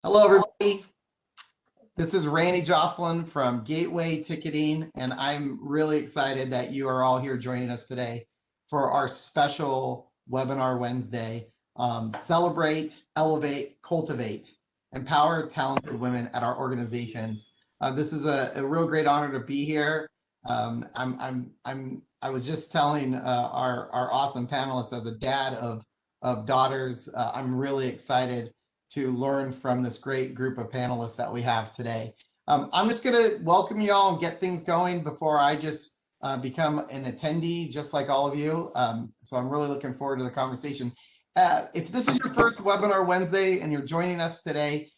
Hello, everybody. This is Randy Jocelyn from Gateway Ticketing, and I'm really excited that you are all here joining us today for our special webinar Wednesday. Celebrate, elevate, cultivate, empower talented women at our organizations. This is a real great honor to be here. I was just telling our awesome panelists, as a dad of daughters, I'm really excited to learn from this great group of panelists that we have today. I'm just going to welcome you all and get things going before I just become an attendee, just like all of you. So I'm really looking forward to the conversation. If this is your first webinar Wednesday and you're joining us today,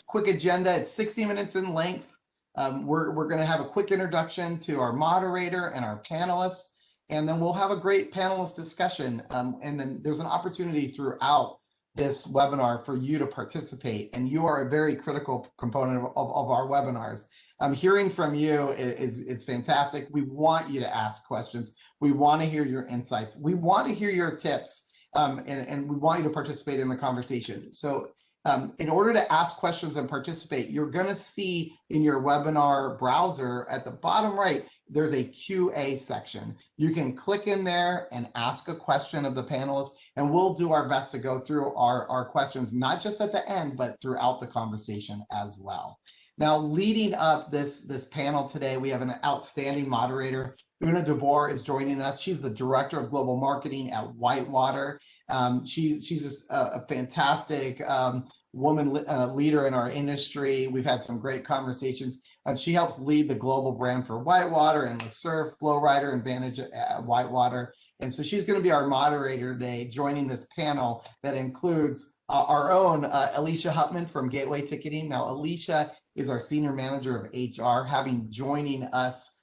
quick agenda, it's 60 minutes in length. We're going to have a quick introduction to our moderator and our panelists, and then we'll have a great panelist discussion. And then there's an opportunity throughout this webinar for you to participate, and you are a very critical component of our webinars. Hearing from you is fantastic. We want you to ask questions. We want to hear your insights. We want to hear your tips, and we want you to participate in the conversation. So in order to ask questions and participate, you're going to see in your webinar browser at the bottom right, there's a QA section. You can click in there and ask a question of the panelists, and we'll do our best to go through our questions, not just at the end, but throughout the conversation as well. Now, leading up this panel today, we have an outstanding moderator. Una DeBoer is joining us. She's the Director of Global Marketing at WhiteWater. She's a fantastic woman leader in our industry. We've had some great conversations. She helps lead the global brand for WhiteWater and Surf, Flowrider, and Vantage at WhiteWater. And so she's going to be our moderator today, joining this panel that includes our own Alicia Hutman from Gateway Ticketing. Now, Alicia is our Senior Manager of HR, having joining us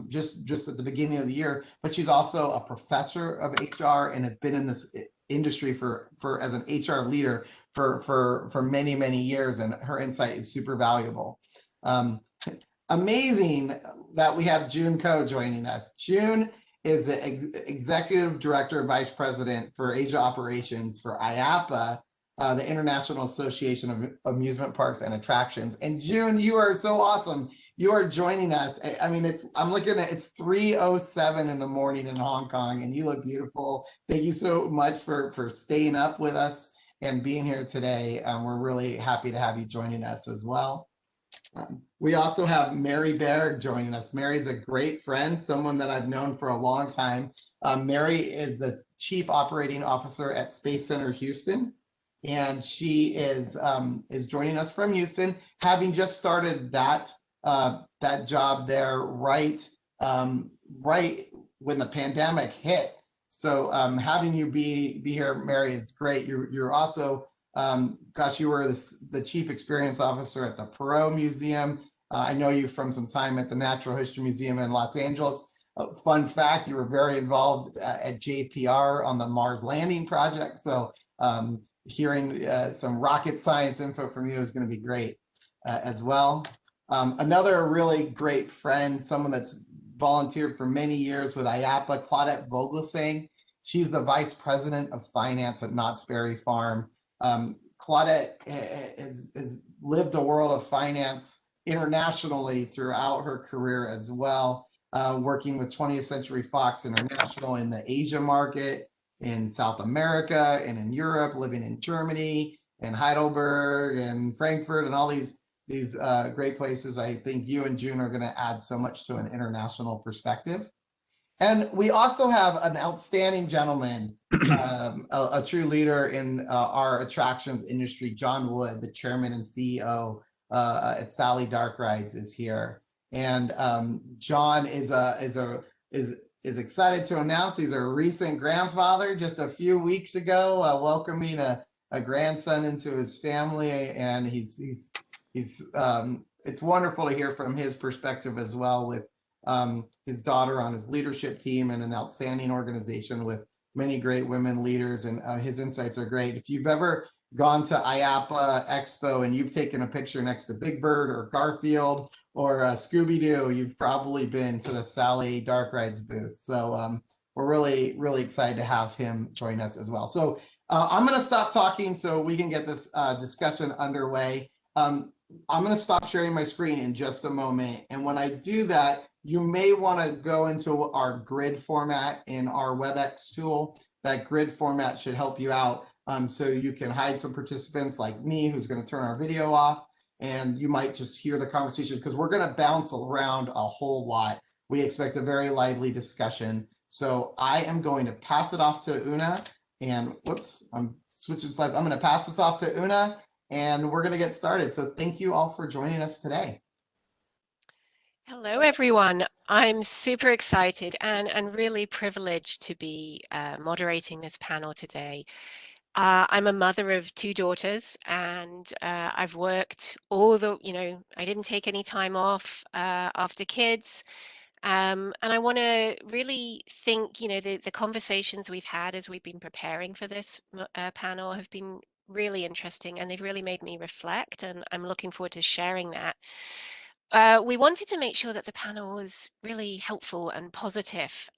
just at the beginning of the year, but she's also a professor of HR and has been in this industry for as an HR leader for many years, and her insight is super valuable. Amazing that we have June Ko joining us. June is the Executive Director and Vice President for Asia Operations for IAAPA, the International Association of Amusement Parks and Attractions. And June, you are so awesome. You are joining us. I mean, I'm looking at, it's 3:07 in the morning in Hong Kong, and you look beautiful. Thank you so much for staying up with us and being here today. We're really happy to have you joining us as well. We also have Mary Berg joining us. Mary's a great friend, someone that I've known for a long time. Mary is the Chief Operating Officer at Space Center Houston, and she is joining us from Houston, having just started that job there right when the pandemic hit. So having you be here, Mary, is great. You're also, gosh, you were the Chief Experience Officer at the Perot Museum. I know you from some time at the Natural History Museum in Los Angeles. Fun fact, you were very involved at JPR on the Mars landing project. So hearing some rocket science info from you is going to be great as well. Another really great friend, someone that's volunteered for many years with IAAPA, Claudette Vogelsang. She's the Vice President of Finance at Knott's Berry Farm. Claudette has lived a world of finance internationally throughout her career as well, working with 20th Century Fox International in the Asia market, in South America, and in Europe, living in Germany, and Heidelberg, and Frankfurt, and all these great places. I think you and June are going to add so much to an international perspective. And we also have an outstanding gentleman, a true leader in our attractions industry. John Wood, the Chairman and CEO at Sally Dark Rides, is here. And John is excited to announce he's a recent grandfather just a few weeks ago, welcoming a grandson into his family, and it's wonderful to hear from his perspective as well, with his daughter on his leadership team and an outstanding organization with many great women leaders, and his insights are great. If you've ever gone to IAAPA Expo and you've taken a picture next to Big Bird or Garfield or Scooby-Doo, you've probably been to the Sally Dark Rides booth. So we're really, really excited to have him join us as well. So I'm going to stop talking so we can get this discussion underway. I'm going to stop sharing my screen in just a moment. And when I do that, you may want to go into our grid format in our WebEx tool. That grid format should help you out. So you can hide some participants like me, who's going to turn our video off, and you might just hear the conversation because we're going to bounce around a whole lot. We expect a very lively discussion. So I am going to pass it off to Una, and whoops, I'm switching slides. I'm going to pass this off to Una, and we're going to get started. So thank you all for joining us today. Hello, everyone. I'm super excited and really privileged to be moderating this panel today. I'm a mother of 2 daughters, and I've worked I didn't take any time off after kids. And I want to really think, the conversations we've had as we've been preparing for this panel have been really interesting, and they've really made me reflect, and I'm looking forward to sharing that. We wanted to make sure that the panel was really helpful and positive.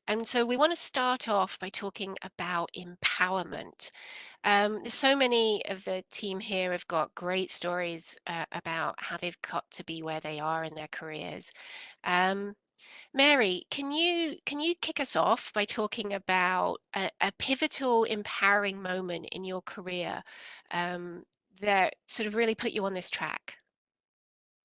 And so we want to start off by talking about empowerment. So many of the team here have got great stories about how they've got to be where they are in their careers. Mary, can you kick us off by talking about a pivotal, empowering moment in your career that sort of really put you on this track?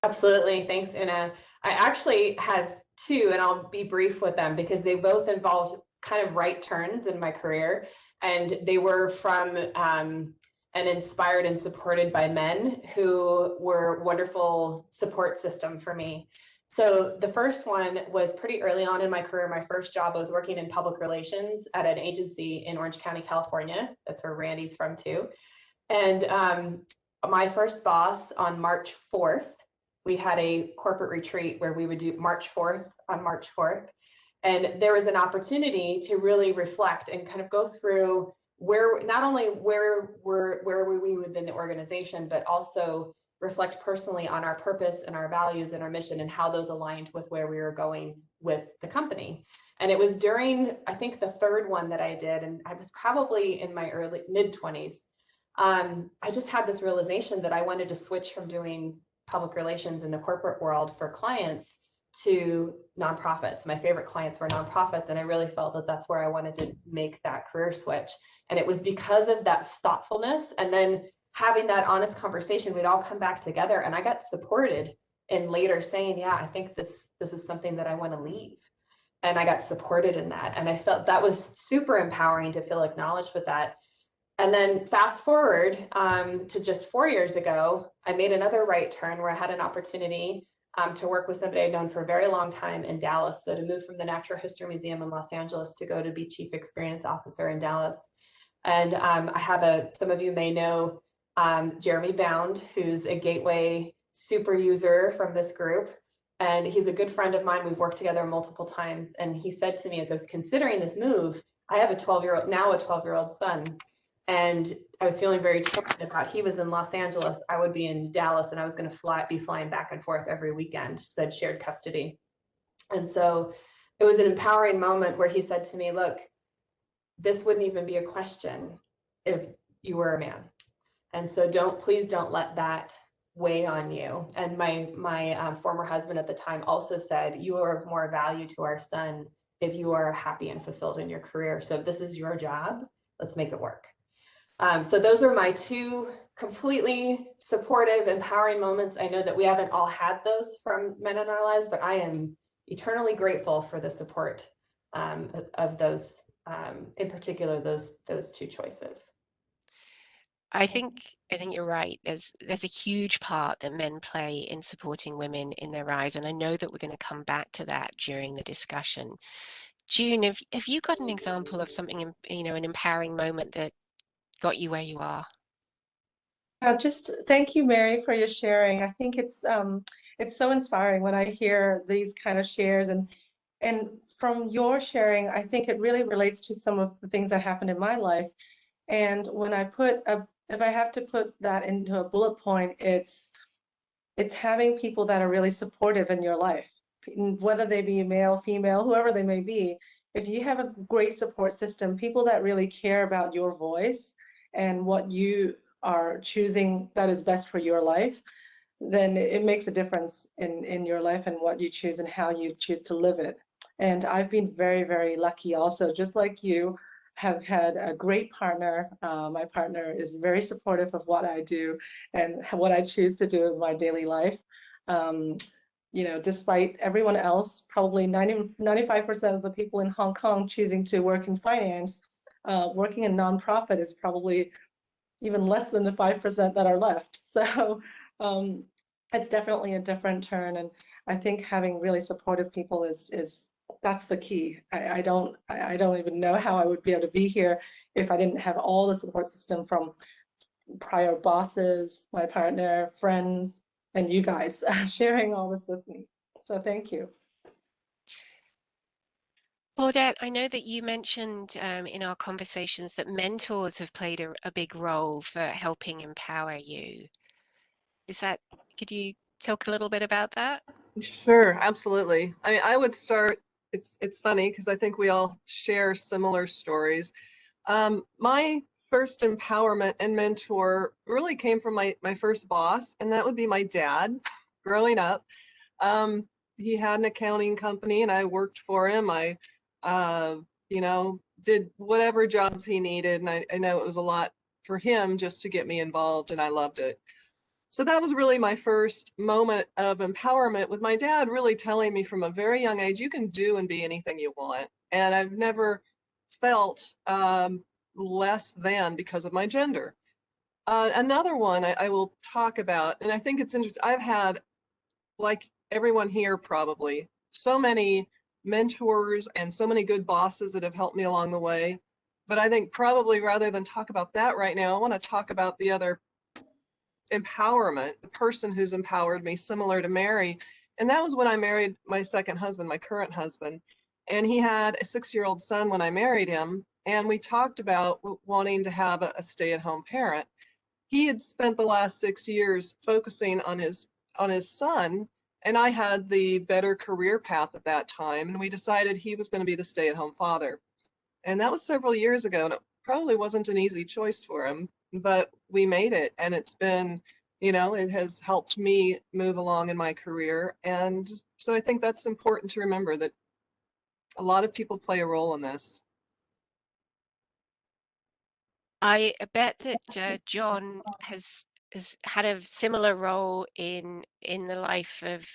Absolutely. Thanks, Una. I actually have 2, and I'll be brief with them because they both involved kind of right turns in my career. And they were from and inspired and supported by men who were wonderful support system for me. So the first one was pretty early on in my career. My first job, I was working in public relations at an agency in Orange County, California. That's where Randy's from too. And my first boss on March 4th, we had a corporate retreat where we would do March 4th on March 4th. And there was an opportunity to really reflect and kind of go through where, not only where were we within the organization, but also reflect personally on our purpose and our values and our mission and how those aligned with where we were going with the company. And it was during, I think, the third one that I did, and I was probably in my mid-20s. I just had this realization that I wanted to switch from doing public relations in the corporate world for clients to nonprofits. My favorite clients were nonprofits, and I really felt that that's where I wanted to make that career switch. And it was because of that thoughtfulness, and then having that honest conversation, we'd all come back together, and I got supported in later saying, yeah, I think this is something that I want to leave. And I got supported in that. And I felt that was super empowering to feel acknowledged with that. And then fast forward to just 4 years ago, I made another right turn where I had an opportunity to work with somebody I'd known for a very long time in Dallas. So to move from the Natural History Museum in Los Angeles to go to be Chief Experience Officer in Dallas. And I have some of you may know Jeremy Bound, who's a Gateway super user from this group. And he's a good friend of mine. We've worked together multiple times. And he said to me as I was considering this move, I have a 12-year-old son. And I was feeling very torn about, he was in Los Angeles, I would be in Dallas, and I was going to be flying back and forth every weekend, so I'd shared custody. And so it was an empowering moment where he said to me, look, this wouldn't even be a question if you were a man. And so please don't let that weigh on you. And my former husband at the time also said, you are of more value to our son if you are happy and fulfilled in your career. So if this is your job, let's make it work. So those are my 2 completely supportive, empowering moments. I know that we haven't all had those from men in our lives, but I am eternally grateful for the support of those, in particular, those 2 choices. I think you're right. There's a huge part that men play in supporting women in their rise, and I know that we're going to come back to that during the discussion. June, have you got an example of something, an empowering moment that got you where you are? Just thank you, Mary, for your sharing. I think it's so inspiring when I hear these kind of shares, and from your sharing, I think it really relates to some of the things that happened in my life. And when I if I have to put that into a bullet point, it's having people that are really supportive in your life, whether they be male, female, whoever they may be. if you have a great support system, people that really care about your voice and what you are choosing that is best for your life, then it makes a difference in your life and what you choose and how you choose to live it. And I've been very, very lucky also, just like you, have had a great partner. My partner is very supportive of what I do and what I choose to do in my daily life. Um, you know, despite everyone else, probably 95% of the people in Hong Kong choosing to work in finance, working in nonprofit is probably even less than the 5% that are left. So um, it's definitely a different turn. And I think having really supportive people is that's the key. I don't even know how I would be able to be here if I didn't have all the support system from prior bosses, my partner, friends, and you guys sharing all this with me. So thank you. Claudette, I know that you mentioned in our conversations that mentors have played a big role for helping empower you. Could you talk a little bit about that? Sure, absolutely. I mean, I would start, it's funny because I think we all share similar stories. My first empowerment and mentor really came from my first boss, and that would be my dad growing up. He had an accounting company and I worked for him. I, you know, did whatever jobs he needed. And I know it was a lot for him just to get me involved, and I loved it. So that was really my first moment of empowerment, with my dad really telling me from a very young age, you can do and be anything you want. And I've never felt less than because of my gender. Another one I will talk about, and I think it's interesting, I've had, like everyone here probably, so many mentors and so many good bosses that have helped me along the way. But I think probably rather than talk about that right now, I want to talk about the other empowerment, the person who's empowered me, similar to Mary. And that was when I married my second husband, my current husband. And he had a 6-year-old son when I married him. And we talked about wanting to have a stay-at-home parent. He had spent the last 6 years focusing on his son, and I had the better career path at that time. And we decided he was going to be the stay-at-home father. And that was several years ago, and it probably wasn't an easy choice for him, but we made it. And it's been, you know, it has helped me move along in my career. And so I think that's important to remember, that a lot of people play a role in this. I bet that John has had a similar role in the life of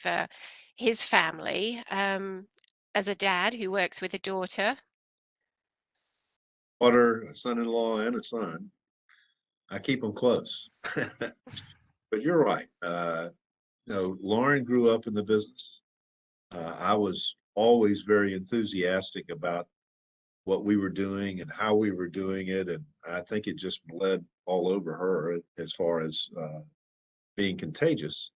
his family as a dad who works with a daughter. Daughter, a son-in-law, and a son. I keep them close. But you're right. You know, Lauren grew up in the business. I was always very enthusiastic about what we were doing and how we were doing it, and I think it just bled all over her as far as being contagious.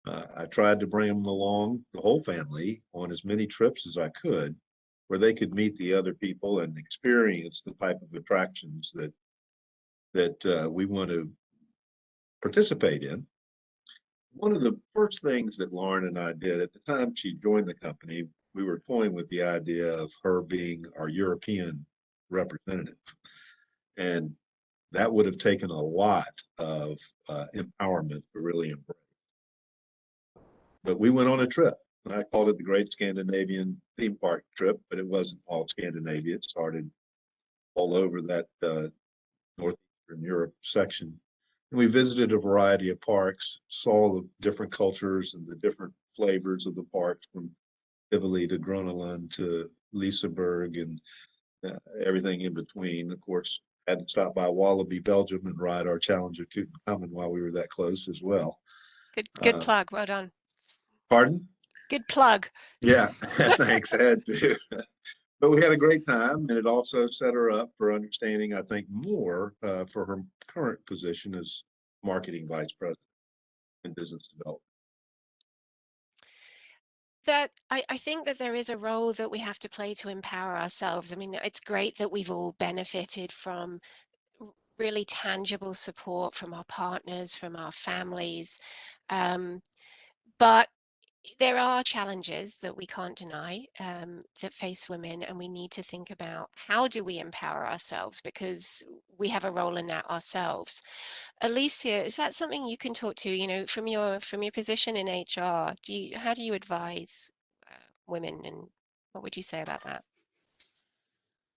I tried to bring them along, the whole family, on as many trips as I could, where they could meet the other people and experience the type of attractions that we want to participate in. One of the first things that Lauren and I did at the time she joined the company, we were toying with the idea of her being our European representative. And that would have taken a lot of empowerment to really embrace. But we went on a trip. And I called it the Great Scandinavian Theme Park Trip, but it wasn't all Scandinavia. It started all over that Northeastern Europe section. And we visited a variety of parks, saw the different cultures and the different flavors of the parks, from Tivoli to Groenland to Liseberg and everything in between. Of course, had to stop by Wallaby, Belgium, and ride our Challenger Tutankhamun while we were that close as well. Good plug. Well done. Pardon? Good plug. Yeah, thanks. I had to. But we had a great time, and it also set her up for understanding, I think, more for her current position as marketing vice president in business development. That I think that there is a role that we have to play to empower ourselves. I mean, it's great that we've all benefited from really tangible support from our partners, from our families. But there are challenges that we can't deny that face women, and we need to think about how do we empower ourselves, because we have a role in that ourselves. Alicia, is that something you can talk to? You know, from your position in HR, how do you advise women, and what would you say about that?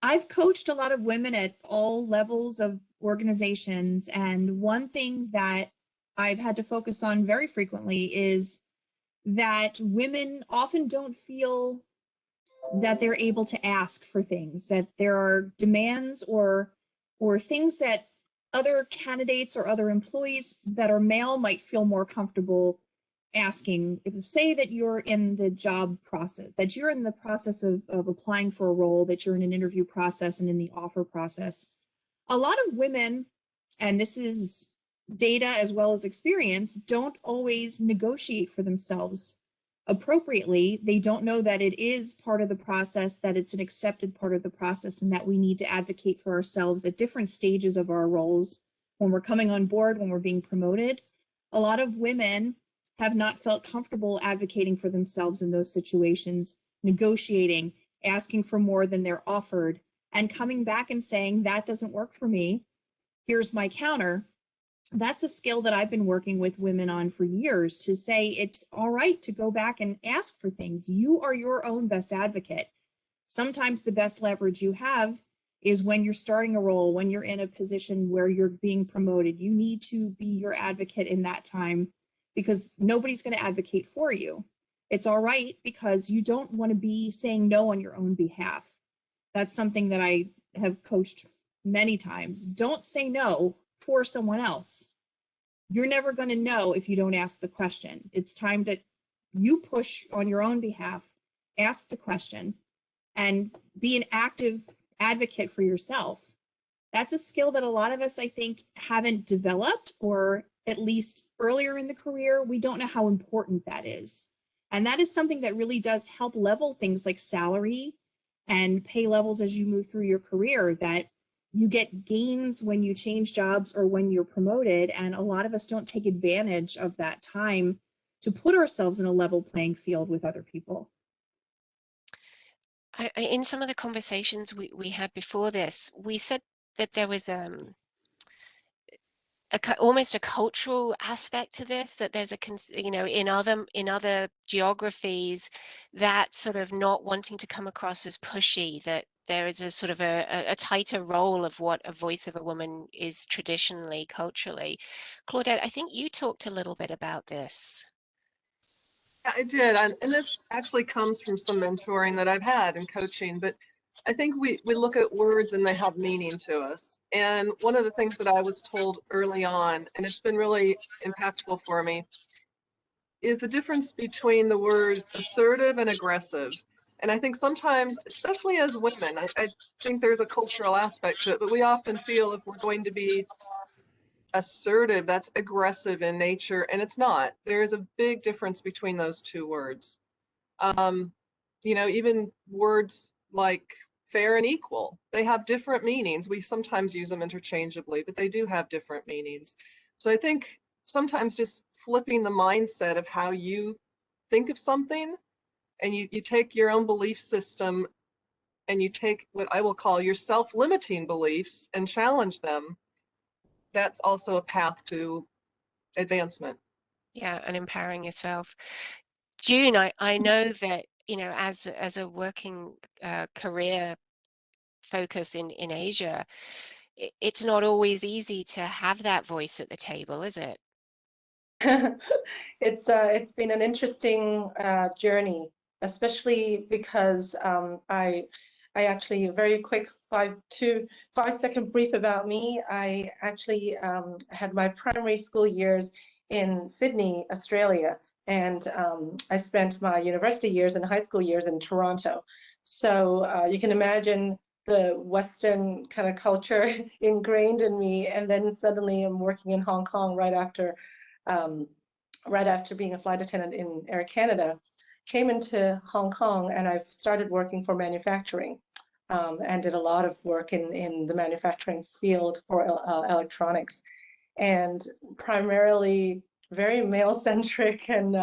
I've coached a lot of women at all levels of organizations, and one thing that I've had to focus on very frequently is that women often don't feel that they're able to ask for things, that there are demands or things that other candidates or other employees that are male might feel more comfortable asking. If say that you're in the job process, that you're in the process of applying for a role, that you're in an interview process and in the offer process, a lot of women, and this is data as well as experience, don't always negotiate for themselves appropriately. They don't know that it is part of the process, that it's an accepted part of the process, and that we need to advocate for ourselves at different stages of our roles. When we're coming on board, when we're being promoted, a lot of women have not felt comfortable advocating for themselves in those situations, negotiating, asking for more than they're offered, and coming back and saying, that doesn't work for me, here's my counter. That's a skill that I've been working with women on for years, to say it's all right to go back and ask for things. You are your own best advocate. Sometimes the best leverage you have is when you're starting a role, when you're in a position where you're being promoted. You need to be your advocate in that time, because nobody's going to advocate for you. It's all right, because you don't want to be saying no on your own behalf. That's something that I have coached many times. Don't say no for someone else. You're never going to know if you don't ask the question. It's time that you push on your own behalf, ask the question, and be an active advocate for yourself. That's a skill that a lot of us, I think, haven't developed, or at least earlier in the career, we don't know how important that is. And that is something that really does help level things like salary and pay levels as you move through your career, that you get gains when you change jobs or when you're promoted. And a lot of us don't take advantage of that time to put ourselves in a level playing field with other people. In some of the conversations we had before this, we said that there was almost a cultural aspect to this, that there's you know, in other geographies, that sort of not wanting to come across as pushy, that there is a sort of a tighter role of what a voice of a woman is traditionally, culturally. Claudette, I think you talked a little bit about this. Yeah, I did. And this actually comes from some mentoring that I've had in coaching, but I think we look at words and they have meaning to us. And one of the things that I was told early on, and it's been really impactful for me, is the difference between the word assertive and aggressive. And I think sometimes, especially as women, I think there's a cultural aspect to it, but we often feel if we're going to be assertive, that's aggressive in nature, and it's not. There is a big difference between those two words. You know, even words like fair and equal, they have different meanings. We sometimes use them interchangeably, but they do have different meanings. So I think sometimes just flipping the mindset of how you think of something, and you take your own belief system and you take what I will call your self-limiting beliefs and challenge them, that's also a path to advancement. Yeah, and empowering yourself. June, I know that, you know, as a working career focus in Asia, it's not always easy to have that voice at the table, is it? It's been an interesting journey, especially because I actually, a very quick 5-second brief about me. I actually had my primary school years in Sydney, Australia, and I spent my university years and high school years in Toronto. So you can imagine the Western kind of culture ingrained in me, and then suddenly I'm working in Hong Kong um, right after being a flight attendant in Air Canada. Came into Hong Kong and I've started working for manufacturing, and did a lot of work in the manufacturing field for electronics, and primarily very male-centric and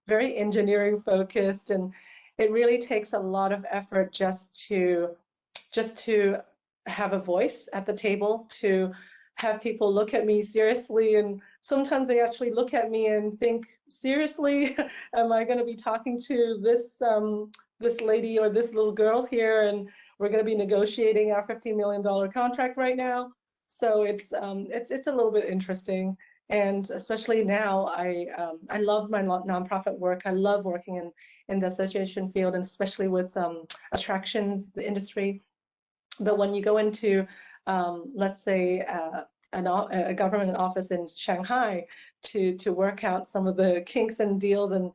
very engineering focused, and it really takes a lot of effort just to have a voice at the table, to have people look at me seriously. And sometimes they actually look at me and think, seriously, am I going to be talking to this lady or this little girl here, and we're going to be negotiating our $15 million contract right now? So it's a little bit interesting. And especially now, I love my nonprofit work. I love working in the association field, and especially with attractions, the industry. But when you go into, let's say, a government office in Shanghai to work out some of the kinks and deals and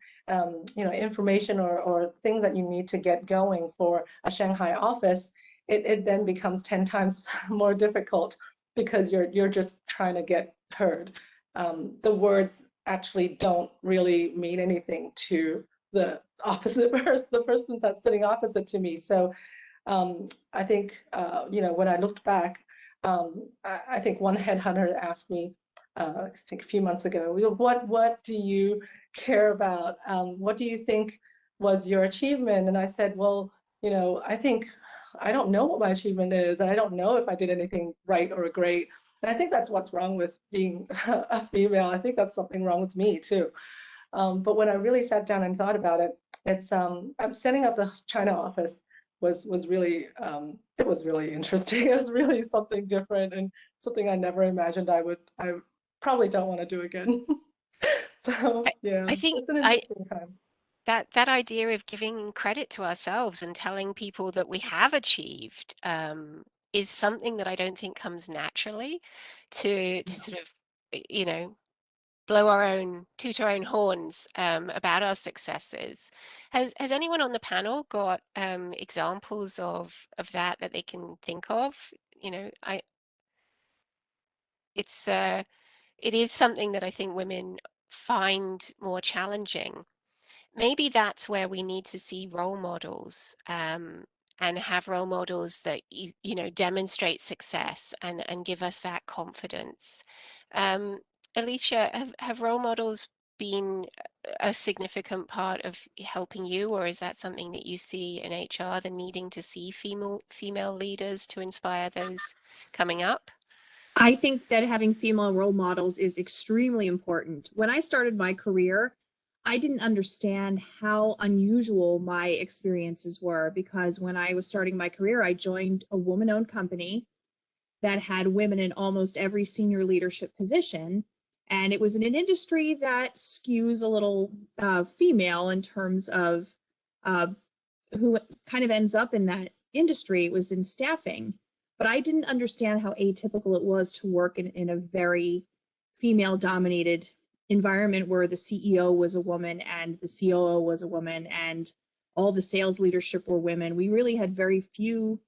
information or things that you need to get going for a Shanghai office, it then becomes 10 times more difficult because you're just trying to get heard. The words actually don't really mean anything to the opposite person, the person that's sitting opposite to me. So I think, when I looked back, I think one headhunter asked me, I think a few months ago, what do you care about? What do you think was your achievement? And I said, well, I don't know what my achievement is, and I don't know if I did anything right or great. And I think that's what's wrong with being a female. I think that's something wrong with me too. But when I really sat down and thought about it, I'm setting up the China office was really it was really interesting. It was really something different and something I never imagined I probably don't want to do again. So yeah, I think it's an interesting time. that idea of giving credit to ourselves and telling people that we have achieved is something that I don't think comes naturally to sort of, you know, toot our own horns about our successes. Has anyone on the panel got examples of that they can think of? You know, it's it is something that I think women find more challenging. Maybe that's where we need to see role models, and have role models that demonstrate success and give us that confidence. Um, Alicia, have role models been a significant part of helping you, or is that something that you see in HR, the needing to see female leaders to inspire those coming up? I think that having female role models is extremely important. When I started my career, I didn't understand how unusual my experiences were, because when I was starting my career, I joined a woman-owned company that had women in almost every senior leadership position. And it was in an industry that skews a little female in terms of who kind of ends up in that industry. Was in staffing. But I didn't understand how atypical it was to work in a very female dominated environment where the CEO was a woman and the COO was a woman and all the sales leadership were women. We really had very few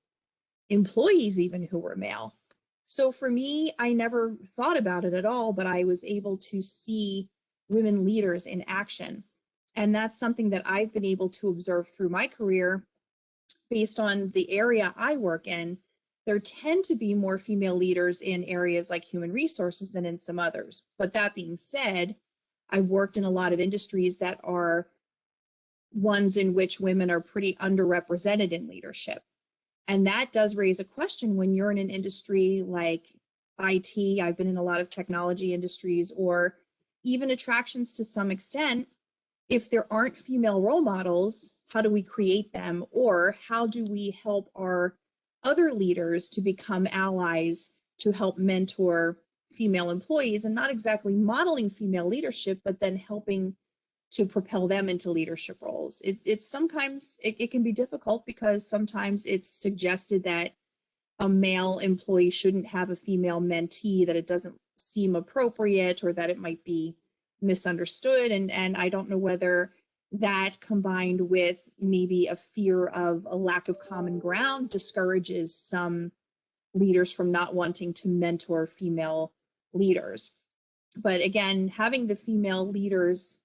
employees even who were male. So for me, I never thought about it at all, but I was able to see women leaders in action. And that's something that I've been able to observe through my career based on the area I work in. There tend to be more female leaders in areas like human resources than in some others. But that being said, I've worked in a lot of industries that are ones in which women are pretty underrepresented in leadership. And that does raise a question when you're in an industry like IT. I've been in a lot of technology industries, or even attractions to some extent. If there aren't female role models, how do we create them? Or how do we help our other leaders to become allies to help mentor female employees, and not exactly modeling female leadership, but then helping to propel them into leadership roles? It's sometimes it can be difficult, because sometimes it's suggested that a male employee shouldn't have a female mentee, that it doesn't seem appropriate, or that it might be misunderstood. And I don't know whether that, combined with maybe a fear of a lack of common ground, discourages some leaders from not wanting to mentor female leaders. But again, having the female leaders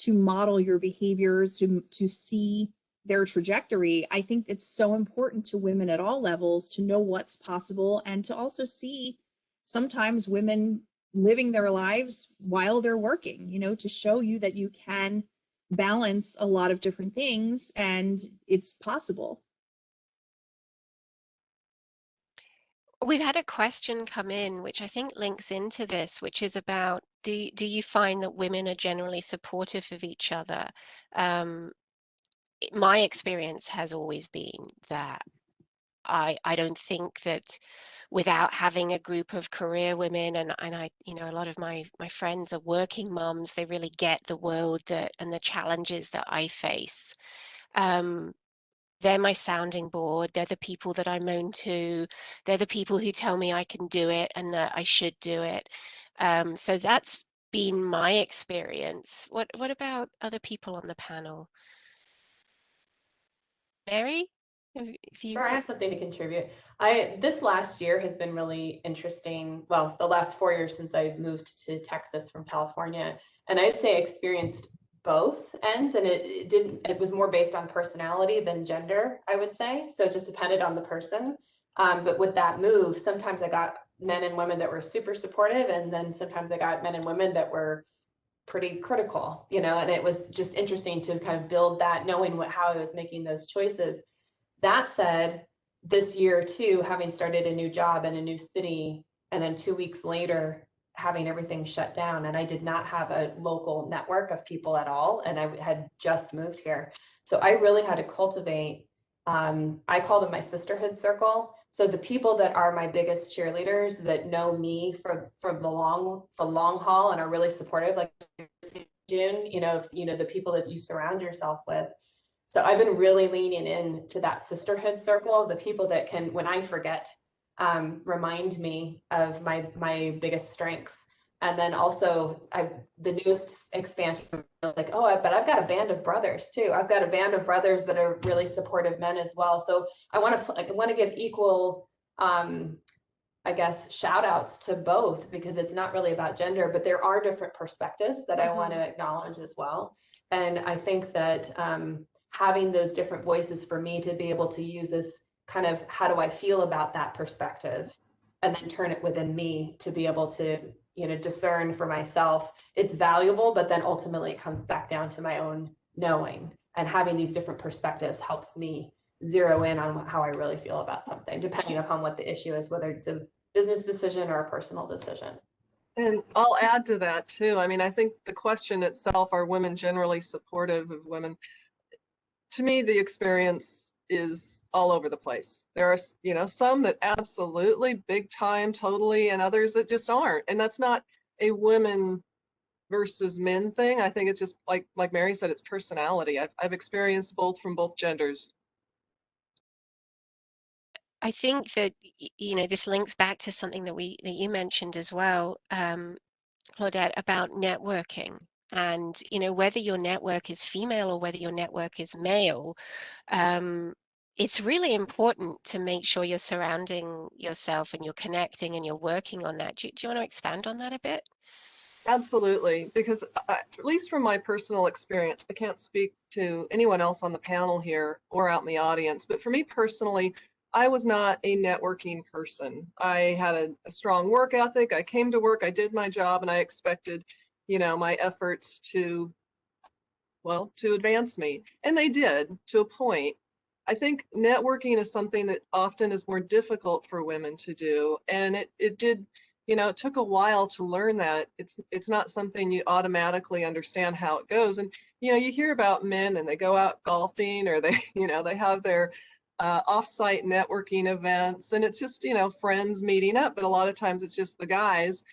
to model your behaviors, to see their trajectory, I think it's so important to women at all levels to know what's possible, and to also see sometimes women living their lives while they're working, to show you that you can balance a lot of different things, and it's possible. We've had a question come in, which I think links into this, which is about, do you find that women are generally supportive of each other? My experience has always been that I don't think that without having a group of career women, and I, a lot of my friends are working mums, they really get the world and the challenges that I face. They're my sounding board. They're the people that I moan to. They're the people who tell me I can do it and that I should do it. So that's been my experience. What about other people on the panel? Mary, if you Sure, I have something to contribute. This last year has been really interesting. Well, the last 4 years since I moved to Texas from California, and I'd say I experienced both ends, and it was more based on personality than gender, I would say. So it just depended on the person. But with that move, sometimes I got men and women that were super supportive, and then sometimes I got men and women that were pretty critical, and it was just interesting to kind of build that, knowing how I was making those choices. That said, this year too, having started a new job in a new city, and then 2 weeks later, having everything shut down, and I did not have a local network of people at all, and I had just moved here. So I really had to cultivate, I called it my sisterhood circle. So the people that are my biggest cheerleaders, that know me from the long haul and are really supportive, like June, the people that you surround yourself with. So I've been really leaning into that sisterhood circle, the people that can, when I forget, remind me of my biggest strengths. And then also the newest expansion, like, but I've got a band of brothers too. I've got a band of brothers that are really supportive men as well. So I want to give equal, I guess, shout outs to both, because it's not really about gender, but there are different perspectives that I want to acknowledge as well. And I think that having those different voices for me to be able to use this kind of, how do I feel about that perspective, and then turn it within me to be able to, discern for myself, it's valuable, but then ultimately it comes back down to my own knowing, and having these different perspectives helps me zero in on how I really feel about something, depending upon what the issue is, whether it's a business decision or a personal decision. And I'll add to that too. I mean, I think the question itself, are women generally supportive of women? To me, the experience is all over the place. There are, some that absolutely big time, totally, and others that just aren't. And that's not a women versus men thing. I think it's just like Mary said, it's personality. I've experienced both from both genders. I think that this links back to something that you mentioned as well, Claudette, about networking. And whether your network is female or whether your network is male, it's really important to make sure you're surrounding yourself and you're connecting and you're working on that. Do you want to expand on that a bit? Absolutely, because at least from my personal experience, I can't speak to anyone else on the panel here or out in the audience, but for me personally, I was not a networking person. I had a strong work ethic. I came to work, I did my job, and I expected, my efforts to advance me. And they did, to a point. I think networking is something that often is more difficult for women to do. And it did, it took a while to learn that. It's not something you automatically understand how it goes. And, you hear about men and they go out golfing, or they, they have their off-site networking events, and it's just, friends meeting up, but a lot of times it's just the guys.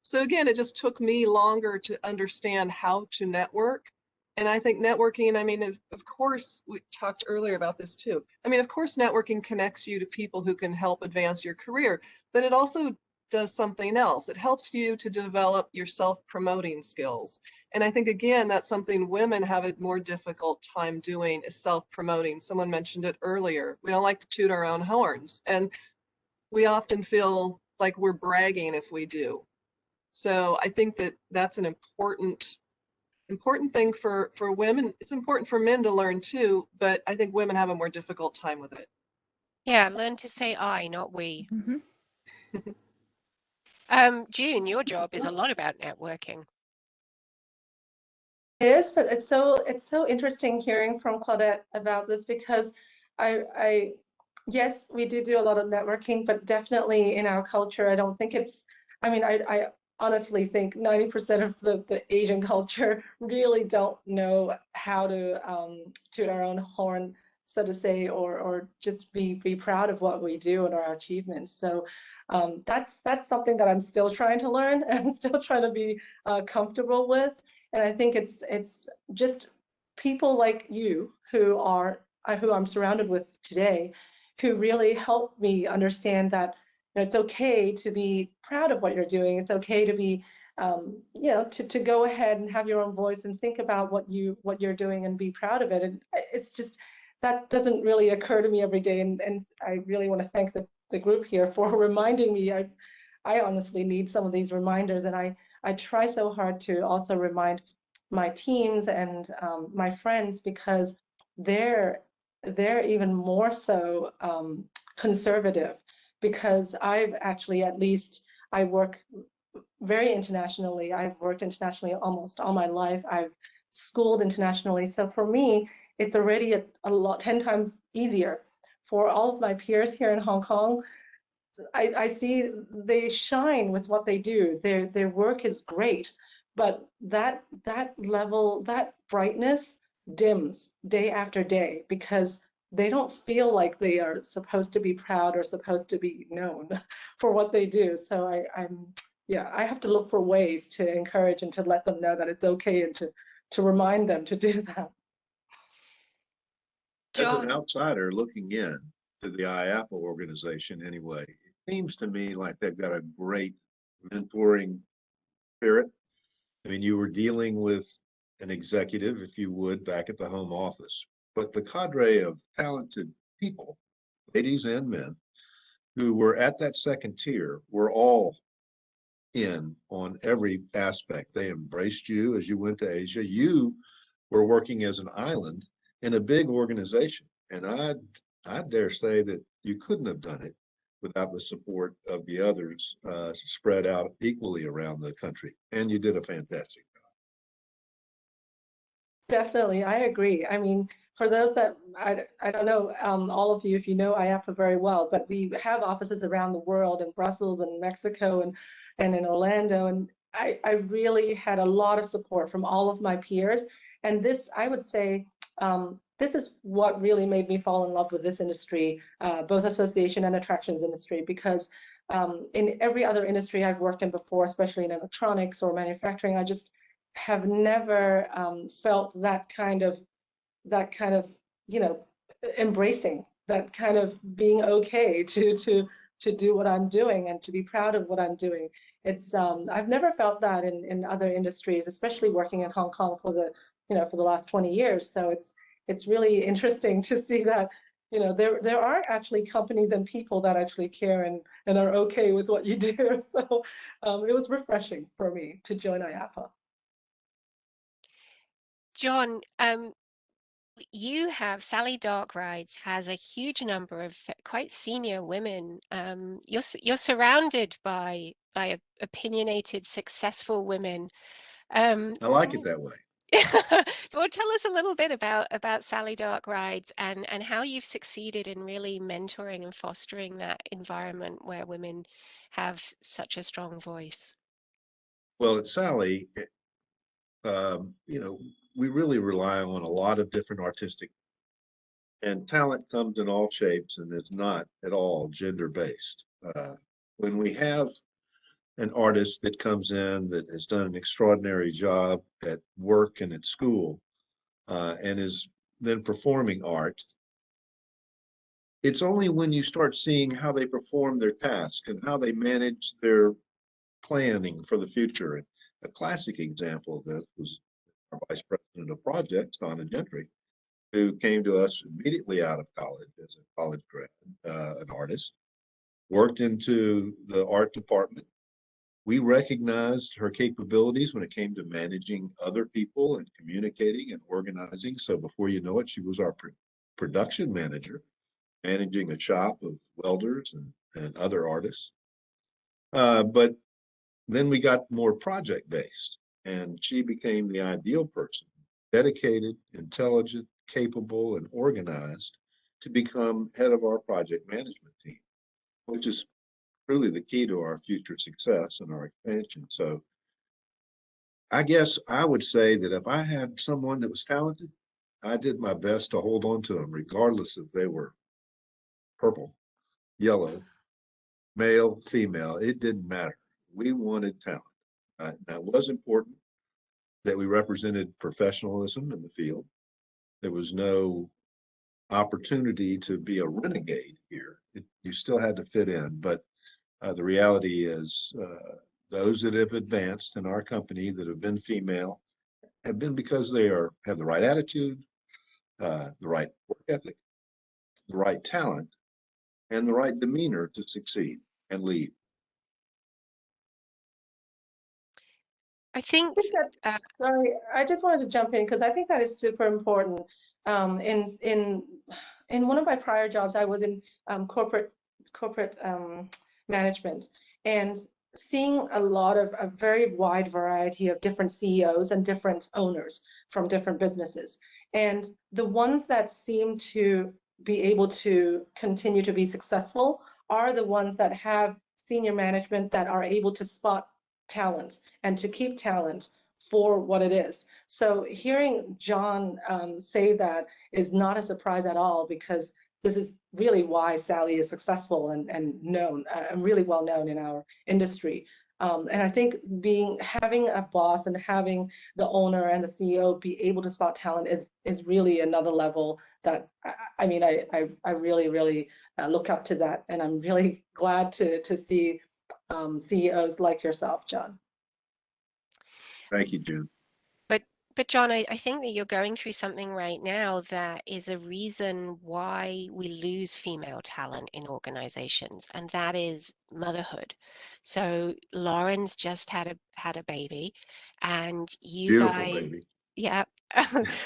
So again, it just took me longer to understand how to network. And I think networking, I mean, of course, we talked earlier about this too. I mean, of course, networking connects you to people who can help advance your career, but it also does something else. It helps you to develop your self-promoting skills. And I think, again, that's something women have a more difficult time doing, is self-promoting. Someone mentioned it earlier. We don't like to toot our own horns, and we often feel like we're bragging if we do. So I think that that's an important thing for women. It's important for men to learn too, but I think women have a more difficult time with it. Yeah, learn to say I, not we. June, your job is a lot about networking. It is, but it's so interesting hearing from Claudette about this because I yes, we do a lot of networking, but definitely in our culture, I don't think it's, I mean, I honestly think 90% of the Asian culture really don't know how to toot our own horn, so to say, or just be proud of what we do and our achievements. So that's something that I'm still trying to learn and still trying to be comfortable with. And I think it's just people like you who I'm surrounded with today, who really help me understand that it's okay to be proud of what you're doing. It's okay to be, to go ahead and have your own voice and think about what you're doing and be proud of it. And it's just that doesn't really occur to me every day. And I really want to thank the group here for reminding me. I honestly need some of these reminders, and I try so hard to also remind my teams and my friends because they're they're even more so conservative because I've actually, at least I work very internationally. I've worked internationally almost all my life. I've schooled internationally. So for me, it's already a lot, 10 times easier. For all of my peers here in Hong Kong, I see they shine with what they do. Their work is great, but that level, that brightness dims day after day because they don't feel like they are supposed to be proud or supposed to be known for what they do. So yeah, I have to look for ways to encourage and to let them know that it's okay and to remind them to do that. As an John. outsider looking in to the IAPA organization anyway, it seems to me like they've got a great mentoring spirit. I mean, you were dealing with an executive, if you would, back at the home office, but the cadre of talented people, ladies and men, who were at that second tier were all in on every aspect. They embraced you as you went to Asia. You were working as an island in a big organization. And I dare say that you couldn't have done it without the support of the others spread out equally around the country. And you did a fantastic job. Definitely, I agree. I mean, for those that I don't know, all of you, if you know IAPA very well, but we have offices around the world in Brussels and Mexico and in Orlando. And I really had a lot of support from all of my peers. And this, I would say, this is what really made me fall in love with this industry, both association and attractions industry, because in every other industry I've worked in before, especially in electronics or manufacturing, I just have never felt that kind of you know embracing, that kind of being okay to do what I'm doing and to be proud of what I'm doing. It's I've never felt that in other industries, especially working in Hong Kong for the for the last 20 years. So it's really interesting to see that there are actually companies and people that actually care and are okay with what you do. So it was refreshing for me to join IAPA. John, you have Sally Dark Rides has a huge number of quite senior women. You're surrounded by opinionated, successful women. I like it that way. Well, tell us a little bit about Sally Dark Rides and how you've succeeded in really mentoring and fostering that environment where women have such a strong voice. Well, at Sally, we really rely on a lot of different artistic, and talent comes in all shapes and is not at all gender based. When we have an artist that comes in that has done an extraordinary job at work and at school and is then performing art, it's only when you start seeing how they perform their task and how they manage their planning for the future. And a classic example of this was our vice president of projects, Donna Gentry, who came to us immediately out of college as a college grad, an artist, worked into the art department. We recognized her capabilities when it came to managing other people and communicating and organizing. So before you know it, she was our production manager, managing a shop of welders and other artists. But then we got more project based. And she became the ideal person, dedicated, intelligent, capable, and organized to become head of our project management team, which is really the key to our future success and our expansion. So I guess I would say that if I had someone that was talented, I did my best to hold on to them, regardless if they were purple, yellow, male, female. It didn't matter. We wanted talent. Now, it was important that we represented professionalism in the field. There was no opportunity to be a renegade here. You still had to fit in, but the reality is those that have advanced in our company that have been female have been because they have the right attitude, the right work ethic, the right talent, and the right demeanor to succeed and lead. I think, I think that, sorry, I just wanted to jump in because I think that is super important. In one of my prior jobs, I was in corporate management, and seeing a very wide variety of different CEOs and different owners from different businesses. And the ones that seem to be able to continue to be successful are the ones that have senior management that are able to spot talent and to keep talent for what it is. So hearing John say that is not a surprise at all, because this is really why Sally is successful and known, really well known in our industry. And I think having a boss and having the owner and the CEO be able to spot talent is really another level that I mean I really look up to that, and I'm really glad to see CEOs like yourself, John. Thank you, June. but John, I think that you're going through something right now that is a reason why we lose female talent in organizations, and that is motherhood. So Lauren's just had a baby, and you Beautiful guys, baby. yeah,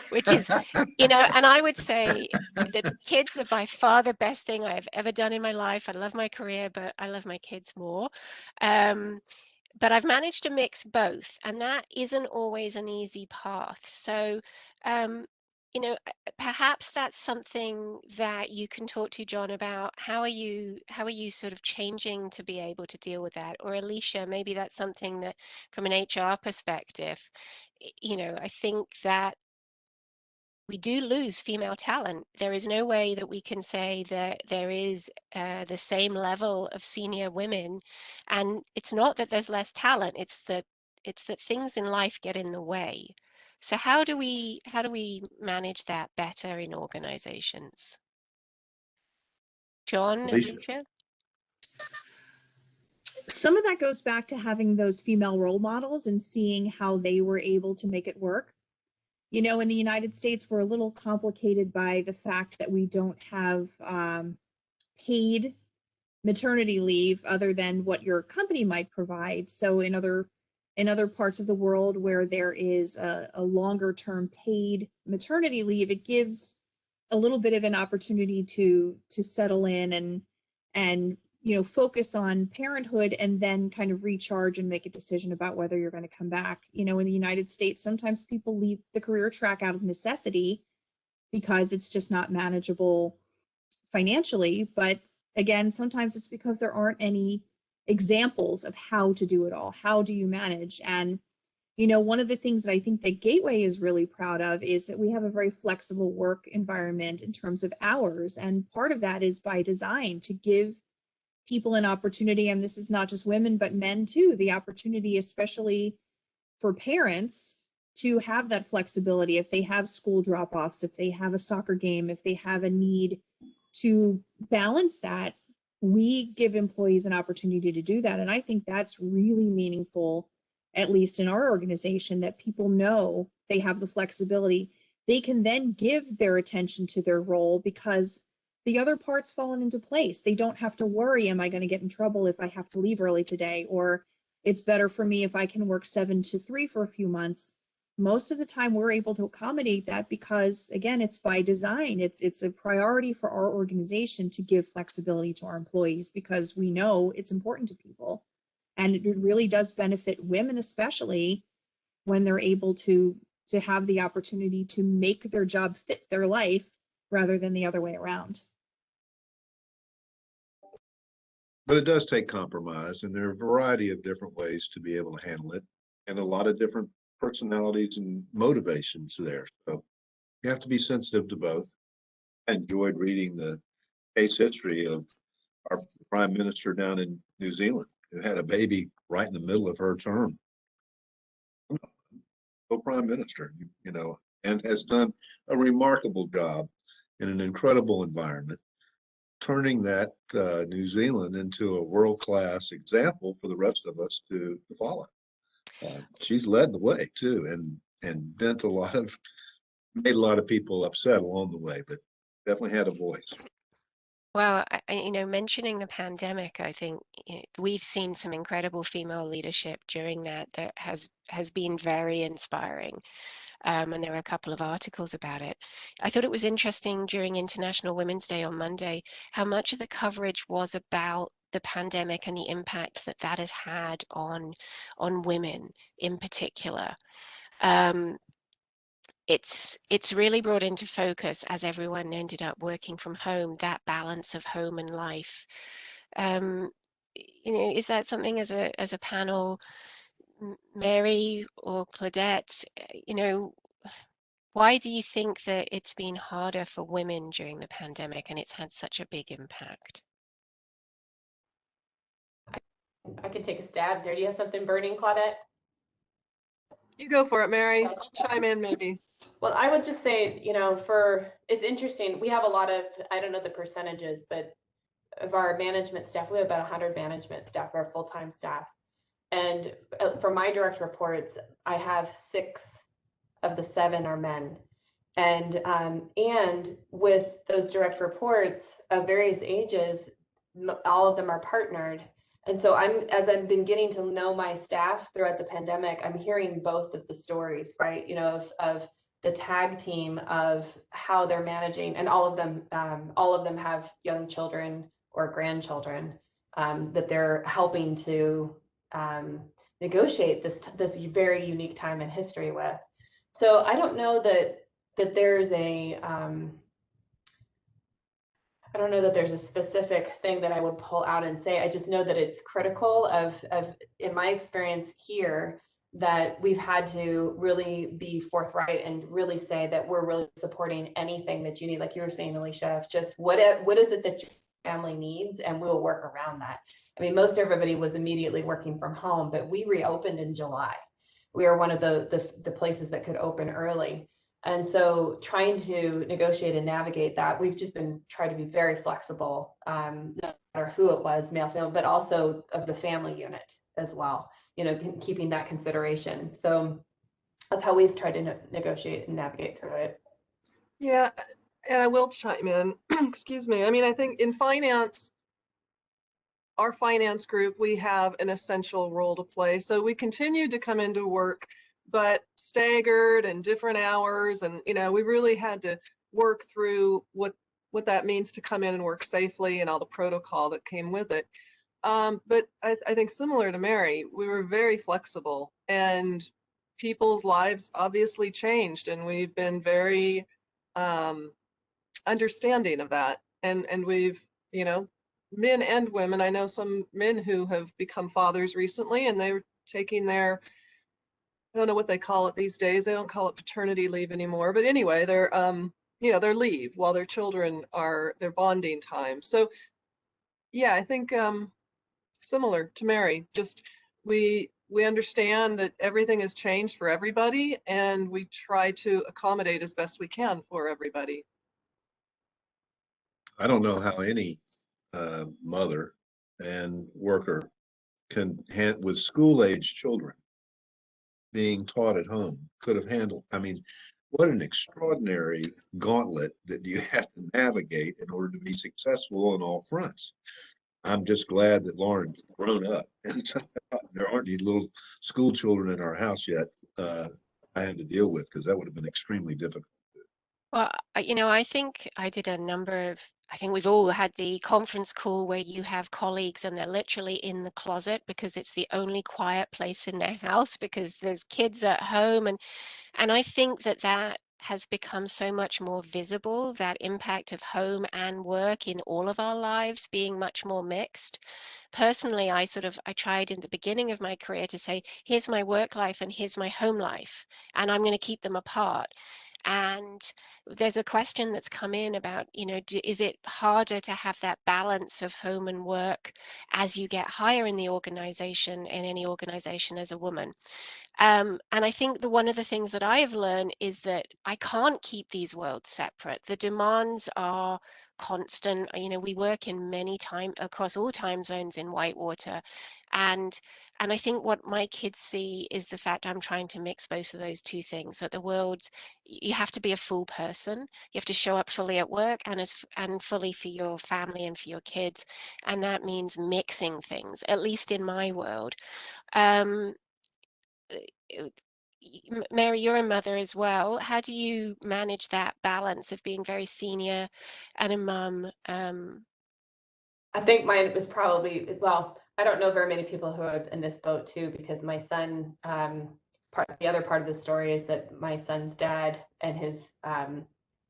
which is, and I would say that kids are by far the best thing I've ever done in my life. I love my career, but I love my kids more. But I've managed to mix both, and that isn't always an easy path. So, um, perhaps that's something that you can talk to John about. How are you sort of changing to be able to deal with that? Or Alicia, maybe that's something that from an HR perspective, I think that we do lose female talent. There is no way that we can say that there is the same level of senior women, and it's not that there's less talent. It's that things in life get in the way. So how do we manage that better in organizations? John, Alicia. Alicia? Some of that goes back to having those female role models and seeing how they were able to make it work. In the United States, we're a little complicated by the fact that we don't have paid maternity leave other than what your company might provide. So in other parts of the world where there is a longer term paid maternity leave, it gives a little bit of an opportunity to settle in and focus on parenthood and then kind of recharge and make a decision about whether you're going to come back. In the United States, sometimes people leave the career track out of necessity because it's just not manageable financially. But again, sometimes it's because there aren't any examples of how to do it all. How do you manage? And one of the things that I think that Gateway is really proud of is that we have a very flexible work environment in terms of hours. And part of that is by design to give people an opportunity, and this is not just women, but men too, the opportunity, especially for parents, to have that flexibility. If they have school drop-offs, if they have a soccer game, if they have a need to balance that, we give employees an opportunity to do that. And I think that's really meaningful, at least in our organization, that people know they have the flexibility. They can then give their attention to their role because the other parts fallen into place. They don't have to worry, am I going to get in trouble if I have to leave early today? Or it's better for me if I can work 7 to 3 for a few months. Most of the time we're able to accommodate that because, again, it's by design. It's a priority for our organization to give flexibility to our employees because we know it's important to people. And it really does benefit women, especially when they're able to have the opportunity to make their job fit their life rather than the other way around. But it does take compromise, and there are a variety of different ways to be able to handle it, and a lot of different personalities and motivations there. So you have to be sensitive to both. I enjoyed reading the case history of our prime minister down in New Zealand who had a baby right in the middle of her term. Co-prime minister, you know, and has done a remarkable job in an incredible environment, turning that New Zealand into a world-class example for the rest of us to follow. She's led the way too, and bent a lot of, made a lot of people upset along the way, but definitely had a voice. Well, you know, mentioning the pandemic, I think we've seen some incredible female leadership during that has been very inspiring. And there were a couple of articles about it. I thought it was interesting during International Women's Day on Monday how much of the coverage was about the pandemic and the impact that that has had on women in particular. It's really brought into focus as everyone ended up working from home, that balance of home and life. You know, is that something as a panel, Mary or Claudette, you know, why do you think that it's been harder for women during the pandemic and it's had such a big impact? I could take a stab there. Do you have something burning, Claudette? You go for it, Mary. I'll chime in maybe. Well, I would just say, you know, it's interesting. We have a lot of, I don't know the percentages, but of our management staff, we have about 100 management staff, our full-time staff. And for my direct reports, I have 6 of the 7 are men. And with those direct reports of various ages, all of them are partnered. And so as I've been getting to know my staff throughout the pandemic, I'm hearing both of the stories, right? You know, of the tag team of how they're managing, and all of them have young children or grandchildren that they're helping to negotiate this very unique time in history with. So I don't know that there's I don't know that there's a specific thing that I would pull out and say. I just know that it's critical of in my experience here, that we've had to really be forthright and really say that we're really supporting anything that you need. Like you were saying, Alicia, just what is it that your family needs, and we'll work around that. I mean, most everybody was immediately working from home, but we reopened in July. We are one of the places that could open early. And so trying to negotiate and navigate that, we've just been trying to be very flexible, no matter who it was, male, female, but also of the family unit as well, you know, keeping that consideration. So that's how we've tried to negotiate and navigate through it. Yeah, and I will chime in. Excuse me. I mean, I think in finance, our finance group, we have an essential role to play. So we continue to come into work, but staggered and different hours. And, you know, we really had to work through what that means to come in and work safely and all the protocol that came with it. But I think similar to Mary, we were very flexible, and people's lives obviously changed, and we've been very understanding of that. And we've, you know, men and women, I know some men who have become fathers recently, and they were taking their, I don't know what they call it these days. They don't call it paternity leave anymore. But anyway, they're, you know, their leave while their children are their bonding time. So yeah, I think similar to Mary, just we understand that everything has changed for everybody, and we try to accommodate as best we can for everybody. I don't know how any mother and worker can with school-age children being taught at home could have handled. I mean, what an extraordinary gauntlet that you have to navigate in order to be successful on all fronts. I'm just glad that Lauren's grown up, and there aren't any little school children in our house yet. I had to deal with, because that would have been extremely difficult. Well, you know, I think I did a number of I think we've all had the conference call where you have colleagues and they're literally in the closet because it's the only quiet place in their house because there's kids at home. And I think that that has become so much more visible, that impact of home and work in all of our lives being much more mixed. Personally, I tried in the beginning of my career to say, here's my work life and here's my home life, and I'm going to keep them apart. And there's a question that's come in about, is it harder to have that balance of home and work as you get higher in the organization, in any organization as a woman? And I think one of the things that I have learned is that I can't keep these worlds separate. The demands are constant. We work in across all time zones in WhiteWater, and I think what my kids see is the fact I'm trying to mix both of those two things. That the world, you have to be a full person. You have to show up fully at work and fully for your family and for your kids, and that means mixing things. At least in my world. Um, Mary, you're a mother as well. How do you manage that balance of being very senior and a mum? I think mine was probably, well, I don't know very many people who are in this boat too, because my son, the other part of the story is that my son's dad and his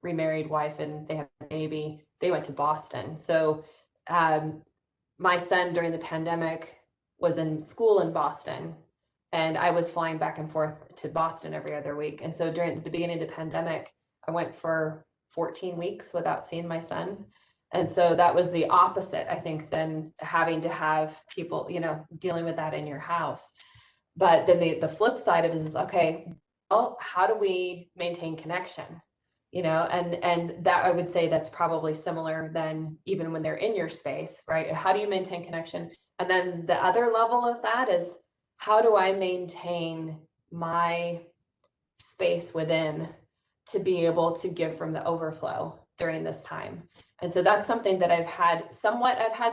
remarried wife, and they have a baby, they went to Boston. So my son during the pandemic was in school in Boston, and I was flying back and forth to Boston every other week. And so during the beginning of the pandemic, I went for 14 weeks without seeing my son. And so that was the opposite, I think, than having to have people, dealing with that in your house. But then the flip side of it is, okay, well, how do we maintain connection? And that, I would say, that's probably similar than even when they're in your space, right? How do you maintain connection? And then the other level of that is, how do I maintain my space within to be able to give from the overflow during this time? And so that's something that I've had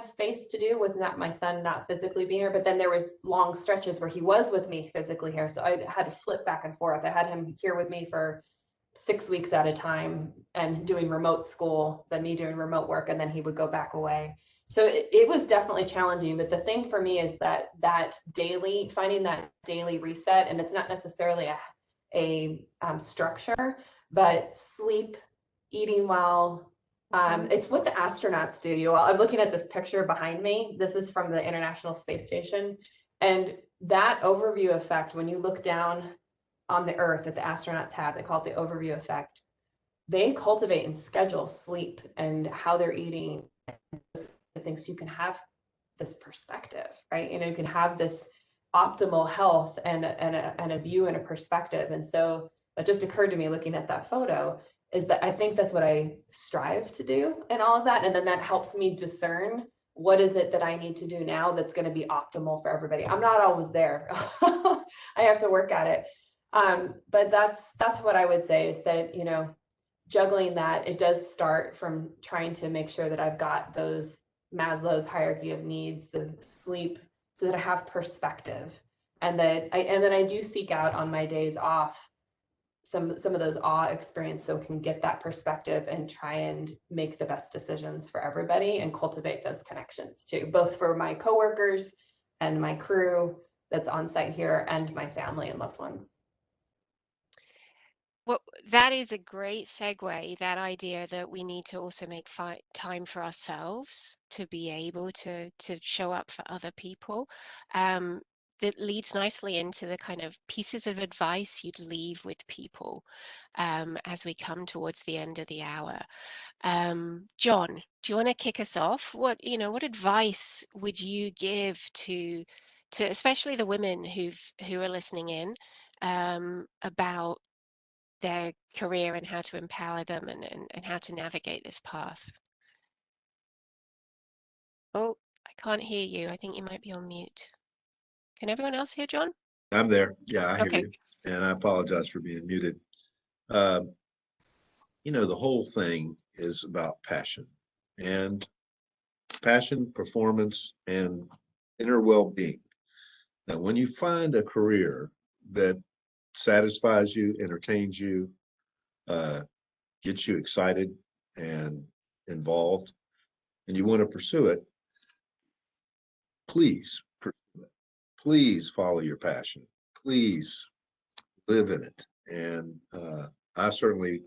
space to do with my son not physically being here, but then there was long stretches where he was with me physically here. So I had to flip back and forth. I had him here with me for 6 weeks at a time and doing remote school, then me doing remote work, and then he would go back away. So it was definitely challenging. But the thing for me is that finding that daily reset, and it's not necessarily a structure, but sleep, eating well. It's what the astronauts do. I'm looking at this picture behind me. This is from the International Space Station. And that overview effect, when you look down on the Earth that the astronauts have, they call it the overview effect. They cultivate and schedule sleep and how they're eating, things, so you can have this perspective, right? You can have this optimal health and a view and a perspective. And so it just occurred to me looking at that photo is that I think that's what I strive to do and all of that. And then that helps me discern what is it that I need to do now that's going to be optimal for everybody. I'm not always there. I have to work at it. But that's what I would say is that, juggling that, it does start from trying to make sure that I've got those Maslow's hierarchy of needs, the sleep, so that I have perspective, and then I do seek out on my days off some of those awe experience, so can get that perspective and try and make the best decisions for everybody and cultivate those connections too, both for my coworkers and my crew that's on site here and my family and loved ones. Well, that is a great segue, that idea that we need to also make time for ourselves to be able to show up for other people. That leads nicely into the kind of pieces of advice you'd leave with people as we come towards the end of the hour. John, do you want to kick us off? What advice would you give to especially the women who are listening in about their career and how to empower them and how to navigate this path? Oh, I can't hear you. I think you might be on mute. Can everyone else hear John? I'm there. Yeah, I hear Okay. you. And I apologize for being muted. The whole thing is about passion and performance, and inner well-being. Now, when you find a career that satisfies you, entertains you, gets you excited, and involved and you want to pursue it, please pursue it. Please follow your passion. Please live in it. And I certainly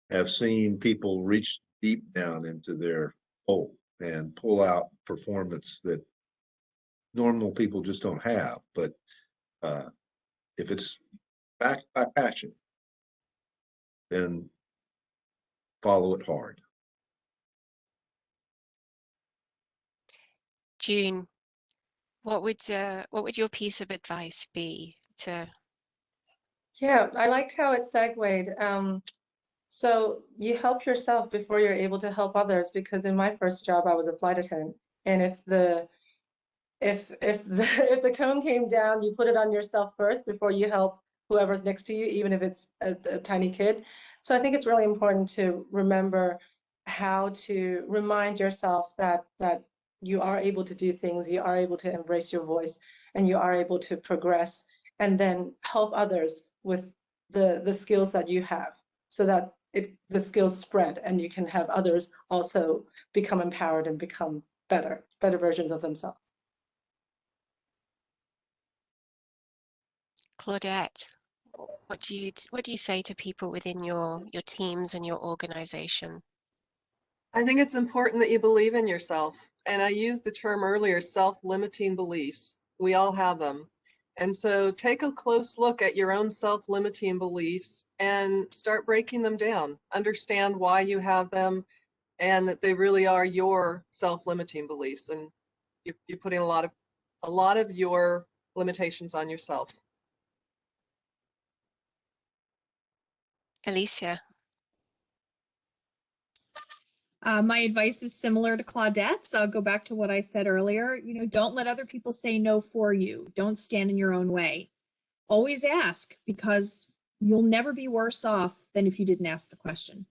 have seen people reach deep down into their hole and pull out performance that normal people just don't have. But if it's backed by passion, then follow it hard. June, what would your piece of advice be to? Yeah, I liked how it segued. So you help yourself before you're able to help others, because in my first job, I was a flight attendant. And if the if the cone came down, you put it on yourself first before you help whoever's next to you, even if it's a tiny kid. So I think it's really important to remember how to remind yourself that you are able to do things, you are able to embrace your voice, and you are able to progress, and then help others with the skills that you have, so that the skills spread and you can have others also become empowered and become better versions of themselves. Claudette, what do you say to people within your teams and your organization? I think it's important that you believe in yourself. And I used the term earlier, self-limiting beliefs. We all have them. And so take a close look at your own self-limiting beliefs and start breaking them down. Understand why you have them and that they really are your self-limiting beliefs. And you're putting a lot of your limitations on yourself. Alicia. My advice is similar to Claudette's. I'll go back to what I said earlier. You know, don't let other people say no for you. Don't stand in your own way. Always ask, because you'll never be worse off than if you didn't ask the question.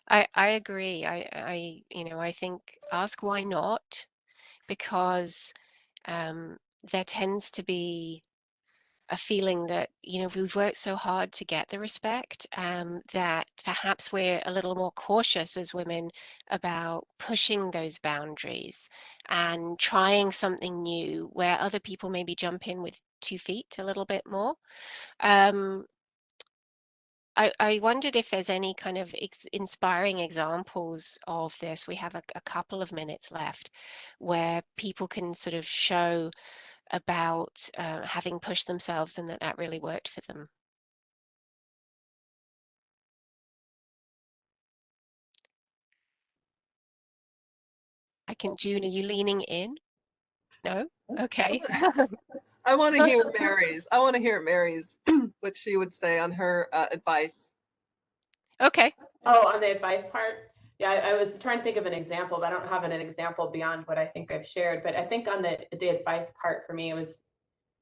I agree. I think ask why not, because there tends to be a feeling that, we've worked so hard to get the respect, that perhaps we're a little more cautious as women about pushing those boundaries and trying something new where other people maybe jump in with 2 feet a little bit more. I wondered if there's any kind of inspiring examples of this. We have a couple of minutes left where people can sort of show about having pushed themselves and that really worked for them. June, are you leaning in? No? Okay. I want to hear Mary's. I want to hear Mary's, what she would say on her advice. Okay. Oh, on the advice part? Yeah, I was trying to think of an example, but I don't have an example beyond what I think I've shared. But I think on the advice part for me, it was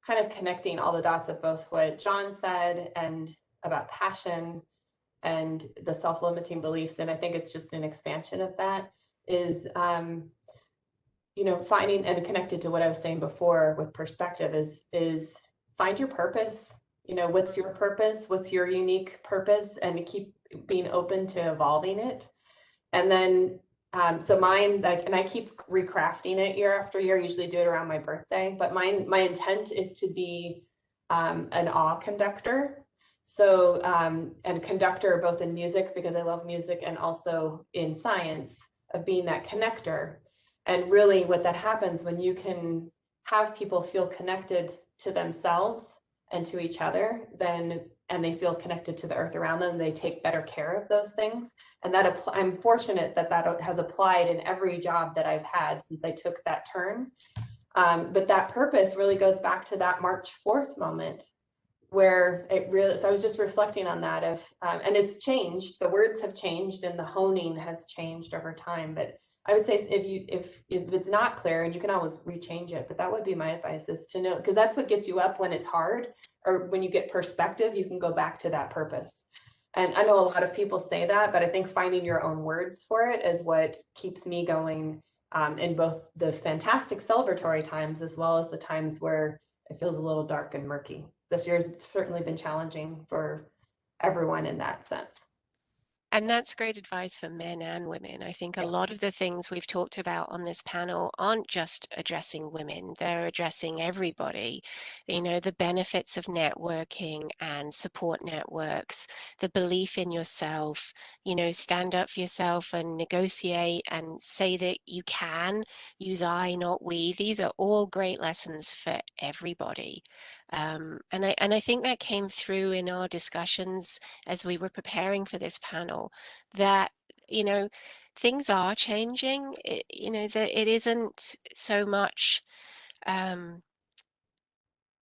kind of connecting all the dots of both what John said and about passion and the self-limiting beliefs. And I think it's just an expansion of that is, finding and connected to what I was saying before with perspective is find your purpose. What's your purpose? What's your unique purpose? And keep being open to evolving it. And then, so mine, and I keep recrafting it year after year. I usually do it around my birthday, but my intent is to be an awe conductor. So, and conductor both in music, because I love music, and also in science, of being that connector. And really what that happens when you can have people feel connected to themselves and to each other, and they feel connected to the earth around them, they take better care of those things. And that I'm fortunate that has applied in every job that I've had since I took that turn. But that purpose really goes back to that March 4th moment, where so I was just reflecting on that and it's changed, the words have changed and the honing has changed over time. But I would say if it's not clear, and you can always rechange it, but that would be my advice, is to know, because that's what gets you up when it's hard, or when you get perspective, you can go back to that purpose. And I know a lot of people say that, but I think finding your own words for it is what keeps me going, in both the fantastic celebratory times as well as the times where it feels a little dark and murky. This year's certainly been challenging for everyone in that sense. And that's great advice for men and women. I think a lot of the things we've talked about on this panel aren't just addressing women, they're addressing everybody. You know, the benefits of networking and support networks, the belief in yourself, you know, stand up for yourself and negotiate and say that you can use I, not we. These are all great lessons for everybody. And I think that came through in our discussions as we were preparing for this panel, that, you know, things are changing. You know, that it isn't so much,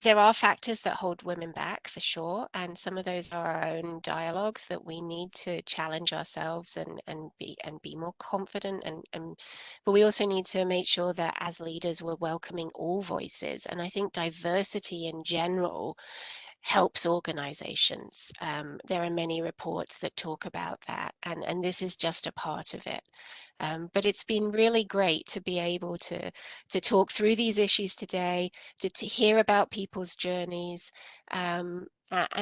there are factors that hold women back for sure, and some of those are our own dialogues that we need to challenge ourselves and be more confident and but we also need to make sure that as leaders we're welcoming all voices. And I think diversity in general helps organizations. There are many reports that talk about that, and this is just a part of it. But it's been really great to be able to talk through these issues today, to hear about people's journeys, and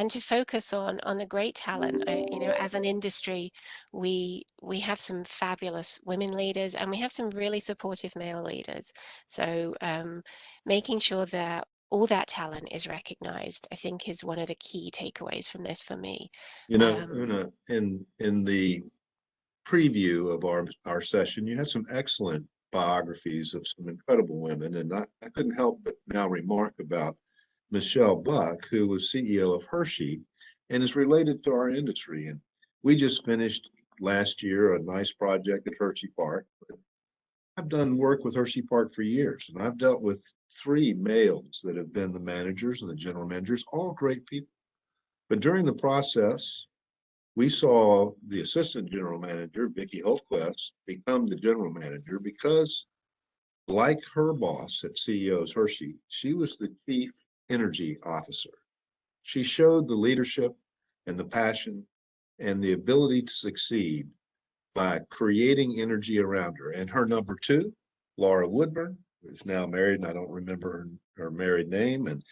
to focus on the great talent. You know, as an industry, we have some fabulous women leaders, and we have some really supportive male leaders. So making sure that all that talent is recognized, I think, is one of the key takeaways from this for me. You know, Una, in the preview of our session, you had some excellent biographies of some incredible women, and I couldn't help but now remark about Michelle Buck, who was CEO of Hershey and is related to our industry. And we just finished last year a nice project at Hershey Park. I've done work with Hershey Park for years, and I've dealt with 3 males that have been the managers and the general managers, all great people. But during the process, we saw the assistant general manager, Vicki Holtquist, become the general manager because, like her boss at CEO's Hershey, she was the chief energy officer. She showed the leadership and the passion and the ability to succeed by creating energy around her. And her number 2, Laura Woodburn, who's now married, and I don't remember her married name, and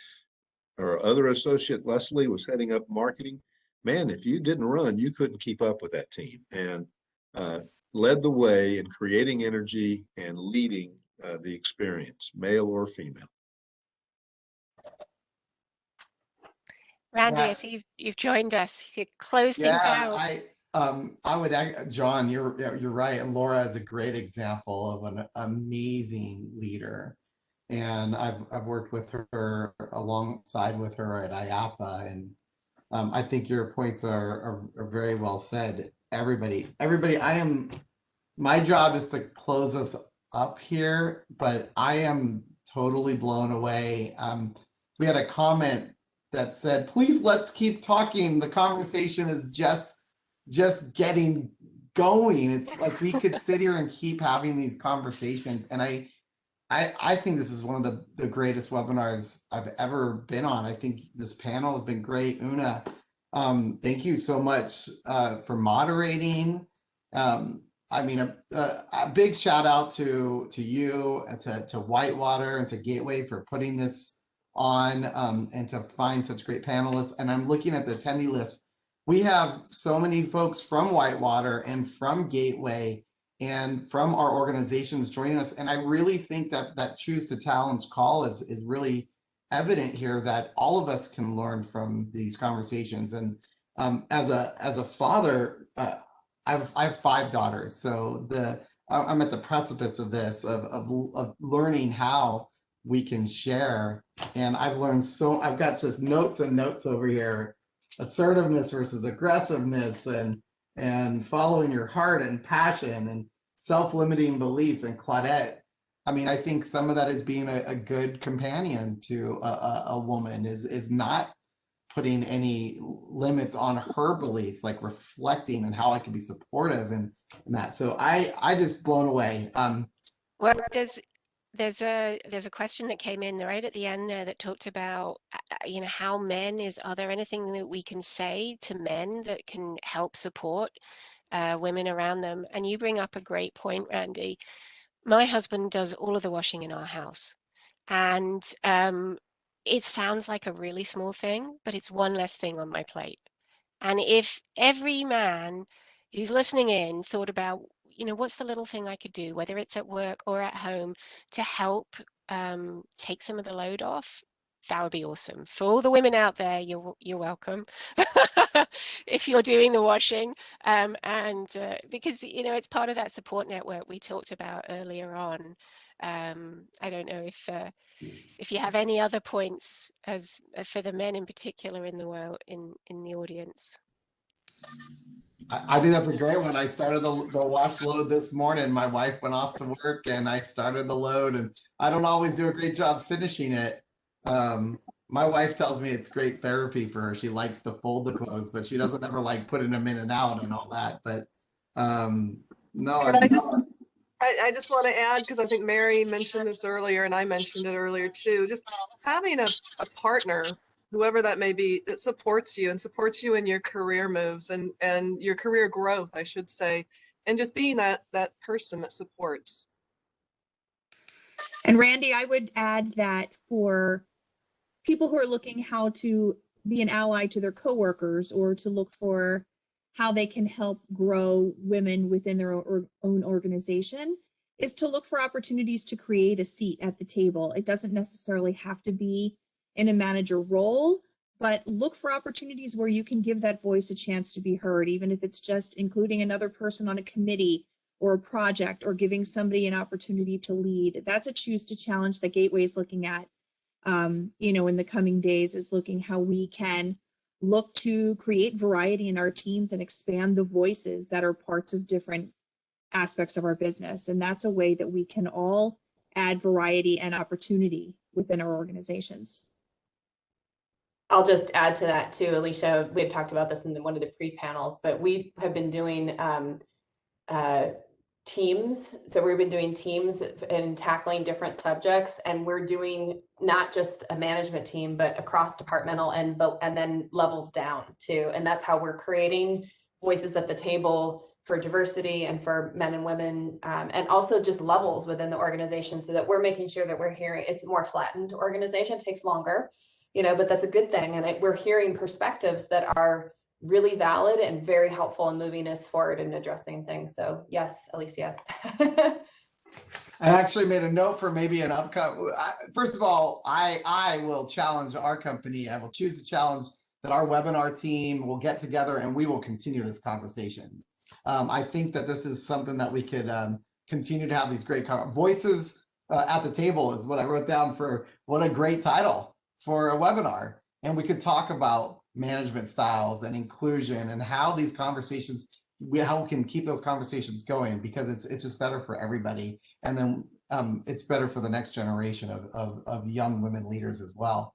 her other associate, Leslie, was heading up marketing. Man, if you didn't run, you couldn't keep up with that team, and led the way in creating energy and leading the experience, male or female. Randy, Yeah. I see you've joined us. You close things Yeah, out. I would, John, you're right. And Laura is a great example of an amazing leader. And I've worked with her alongside with her at IAPA, and I think your points are very well said. Everybody, my job is to close us up here, but I am totally blown away. We had a comment that said, please let's keep talking. The conversation is just getting going. It's like we could sit here and keep having these conversations. And I think this is one of the greatest webinars I've ever been on. I think this panel has been great. Una, thank you so much for moderating. I mean, a big shout out to you and to WhiteWater and to Gateway for putting this on, and to find such great panelists. And I'm looking at the attendee list. We have so many folks from WhiteWater and from Gateway and from our organizations joining us. And I really think that Choose to Challenge call is really evident here, that all of us can learn from these conversations. And as a father, I have 5 daughters, so I'm at the precipice of this, of learning how we can share. And I've learned I've got just notes and notes over here: assertiveness versus aggressiveness, and following your heart and passion, and self-limiting beliefs. And Claudette, I mean, I think some of that is being a good companion to a woman, is not putting any limits on her beliefs, like reflecting and how I can be supportive and that. So I just blown away. Well, there's a question that came in right at the end there that talked about, you know, how men are there anything that we can say to men that can help support women around them? And you bring up a great point, Randy. My husband does all of the washing in our house, and it sounds like a really small thing, but it's one less thing on my plate. And if every man who's listening in thought about, you know, what's the little thing I could do, whether it's at work or at home, to help take some of the load off, that would be awesome. For all the women out there, you're welcome. If you're doing the washing, because, you know, it's part of that support network we talked about earlier on. I don't know if you have any other points as for the men in particular in the world, in the audience. I think that's a great one. I started the wash load this morning. My wife went off to work and I started the load, and I don't always do a great job finishing it. My wife tells me it's great therapy for her. She likes to fold the clothes, but she doesn't ever like putting them in and out and all that. But no, I just want to add, because I think Mary mentioned this earlier and I mentioned it earlier too, just having a partner, whoever that may be, that supports you and supports you in your career moves and your career growth, I should say, and just being that person that supports. And Randy, I would add that for people who are looking how to be an ally to their coworkers or to look for how they can help grow women within their own organization, is to look for opportunities to create a seat at the table. It doesn't necessarily have to be in a manager role, but look for opportunities where you can give that voice a chance to be heard, even if it's just including another person on a committee or a project, or giving somebody an opportunity to lead. That's a choose to challenge that Gateway is looking at, you know, in the coming days, is looking how we can look to create variety in our teams and expand the voices that are parts of different aspects of our business. And that's a way that we can all add variety and opportunity within our organizations. I'll just add to that too, Alicia. We had talked about this in one of the pre-panels, but we have been doing teams. So we've been doing teams and tackling different subjects, and we're doing not just a management team, but across departmental and then levels down too. And that's how we're creating voices at the table for diversity and for men and women, and also just levels within the organization, so that we're making sure that we're hearing. It's a more flattened organization, it takes longer, you know, but that's a good thing. And we're hearing perspectives that are really valid and very helpful in moving us forward and addressing things. So yes, Alicia. I actually made a note for maybe an upcoming. First of all, I will challenge our company. I will choose to challenge that our webinar team will get together and we will continue this conversation. I think that this is something that we could continue to have these great voices at the table is what I wrote down for what a great title for a webinar. And we could talk about management styles and inclusion and how these conversations, how we can keep those conversations going, because it's just better for everybody. And then it's better for the next generation of young women leaders as well.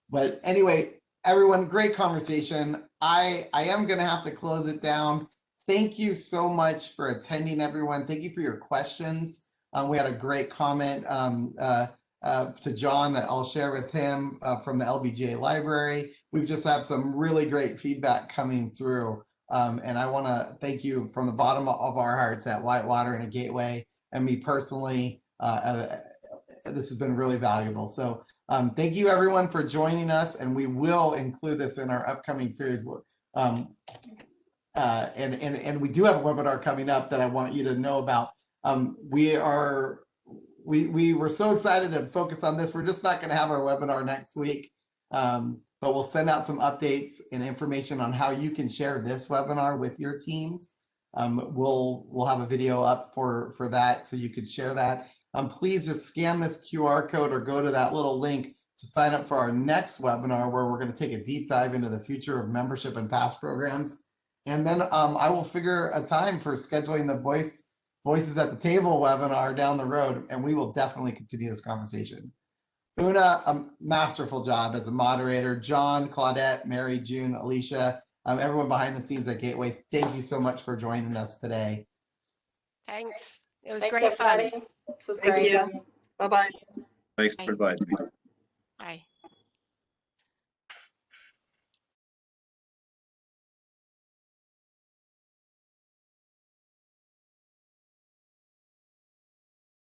But anyway, everyone, great conversation. I am going to have to close it down. Thank you so much for attending, everyone. Thank you for your questions. We had a great comment to John that I'll share with him from the LBGA library. We've just had some really great feedback coming through. And I want to thank you from the bottom of our hearts at WhiteWater and a Gateway, and me personally. This has been really valuable. So thank you everyone for joining us, and we will include this in our upcoming series. And we do have a webinar coming up that I want you to know about. We were so excited to focus on this. We're just not going to have our webinar next week, but we'll send out some updates and information on how you can share this webinar with your teams. We'll have a video up for that, so you could share that. Please just scan this QR code or go to that little link to sign up for our next webinar, where we're going to take a deep dive into the future of membership and past programs. And then I will figure a time for scheduling the Voices at the Table webinar down the road, and we will definitely continue this conversation. Una, a masterful job as a moderator. John, Claudette, Mary, June, Alicia, everyone behind the scenes at Gateway, thank you so much for joining us today. Thanks. It was great fun. This was Thank great. you. Bye-bye. Thanks for inviting me.